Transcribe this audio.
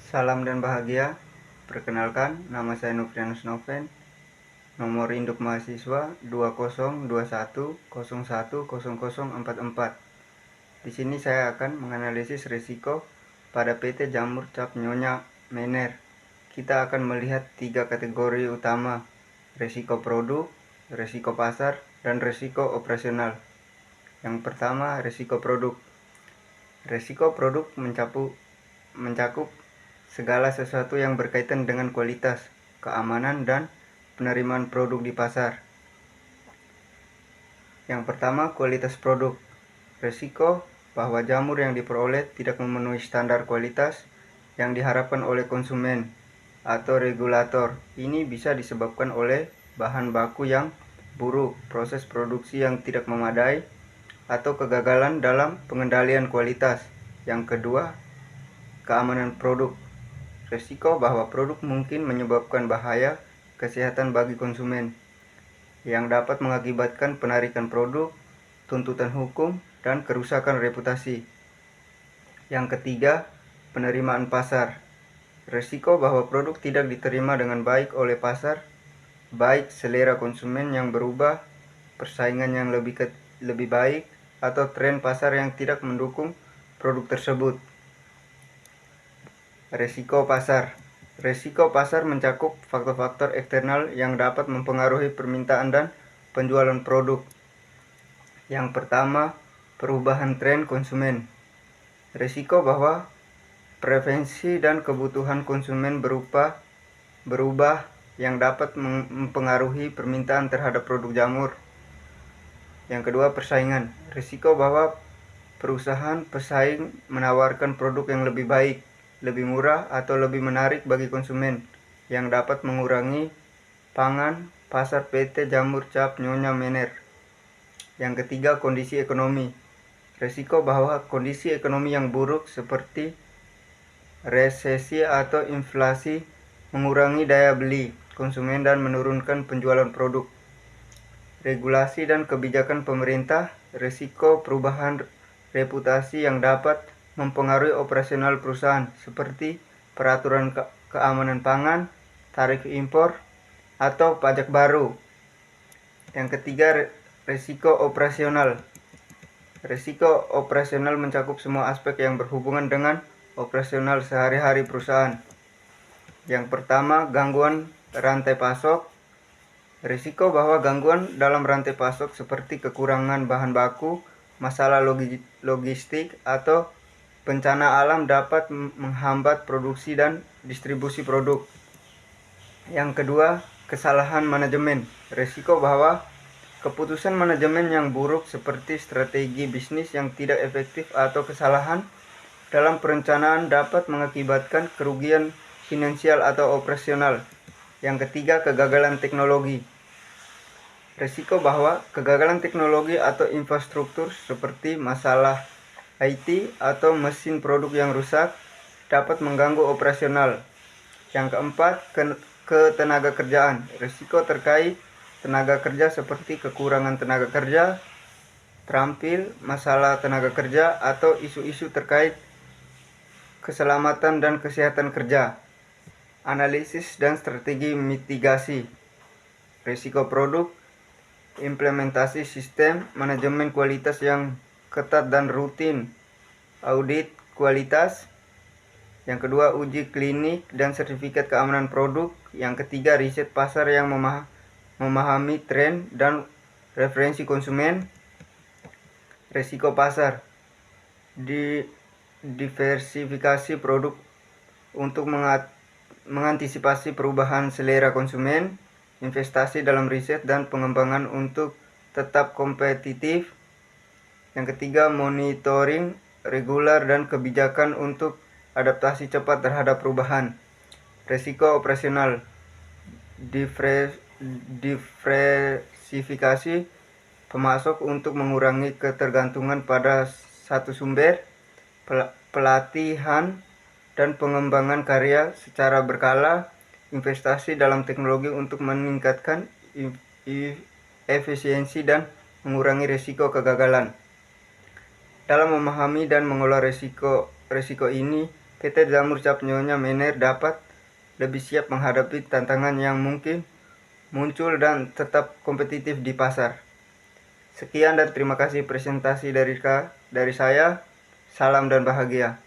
Salam dan bahagia. Perkenalkan, nama saya Nufrianus Noven. Nomor induk mahasiswa 2021010044. Di sini saya akan menganalisis risiko pada PT Jamur Cap Nyonya Mener. Kita akan melihat 3 kategori utama: risiko produk, risiko pasar, dan risiko operasional. Yang pertama, risiko produk. Risiko produk mencakup segala sesuatu yang berkaitan dengan kualitas, keamanan, dan penerimaan produk di pasar. Yang pertama, kualitas produk. Risiko bahwa jamur yang diperoleh tidak memenuhi standar kualitas yang diharapkan oleh konsumen atau regulator. Ini bisa disebabkan oleh bahan baku yang buruk, proses produksi yang tidak memadai, atau kegagalan dalam pengendalian kualitas. Yang kedua, keamanan produk. Risiko bahwa produk mungkin menyebabkan bahaya kesehatan bagi konsumen, yang dapat mengakibatkan penarikan produk, tuntutan hukum, dan kerusakan reputasi. Yang ketiga, penerimaan pasar. Risiko bahwa produk tidak diterima dengan baik oleh pasar, baik selera konsumen yang berubah, persaingan yang lebih baik, atau tren pasar yang tidak mendukung produk tersebut. Risiko pasar. Risiko pasar mencakup faktor-faktor eksternal yang dapat mempengaruhi permintaan dan penjualan produk. Yang pertama, perubahan tren konsumen. Risiko bahwa preferensi dan kebutuhan konsumen berubah yang dapat mempengaruhi permintaan terhadap produk jamur. Yang kedua, persaingan. Risiko bahwa perusahaan pesaing menawarkan produk yang lebih baik, lebih murah, atau lebih menarik bagi konsumen, yang dapat mengurangi pangan pasar PT Jamur Cap Nyonya Mener. Yang ketiga, kondisi ekonomi. Risiko bahwa kondisi ekonomi yang buruk seperti resesi atau inflasi mengurangi daya beli konsumen dan menurunkan penjualan produk. Regulasi dan kebijakan pemerintah. Risiko perubahan reputasi yang dapat mempengaruhi operasional perusahaan, seperti peraturan keamanan pangan, tarif impor, atau pajak baru. Yang ketiga, risiko operasional. Risiko operasional mencakup semua aspek yang berhubungan dengan operasional sehari-hari perusahaan. Yang pertama, gangguan rantai pasok. Risiko bahwa gangguan dalam rantai pasok seperti kekurangan bahan baku, masalah logistik, atau bencana alam dapat menghambat produksi dan distribusi produk. Yang kedua, kesalahan manajemen. Risiko bahwa keputusan manajemen yang buruk seperti strategi bisnis yang tidak efektif atau kesalahan dalam perencanaan dapat mengakibatkan kerugian finansial atau operasional. Yang ketiga, kegagalan teknologi. Risiko bahwa kegagalan teknologi atau infrastruktur seperti masalah IT atau mesin produk yang rusak dapat mengganggu operasional. Yang keempat, ketenaga kerjaan. Risiko terkait tenaga kerja seperti kekurangan tenaga kerja terampil, masalah tenaga kerja, atau isu-isu terkait keselamatan dan kesehatan kerja. Analisis dan strategi mitigasi. Risiko produk, implementasi sistem manajemen kualitas yang ketat dan rutin, audit kualitas. Yang kedua, uji klinik dan sertifikat keamanan produk. Yang ketiga, riset pasar yang memahami tren dan referensi konsumen. Risiko pasar, diversifikasi produk untuk mengantisipasi perubahan selera konsumen, investasi dalam riset dan pengembangan untuk tetap kompetitif. Yang ketiga, monitoring reguler dan kebijakan untuk adaptasi cepat terhadap perubahan. Risiko operasional, diversifikasi pemasok untuk mengurangi ketergantungan pada satu sumber, pelatihan dan pengembangan karya secara berkala, investasi dalam teknologi untuk meningkatkan efisiensi dan mengurangi risiko kegagalan. Dalam memahami dan mengelola risiko ini, PT Jamur Cap Nyonya Mener dapat lebih siap menghadapi tantangan yang mungkin muncul dan tetap kompetitif di pasar. Sekian dan terima kasih presentasi dari saya. Salam dan bahagia.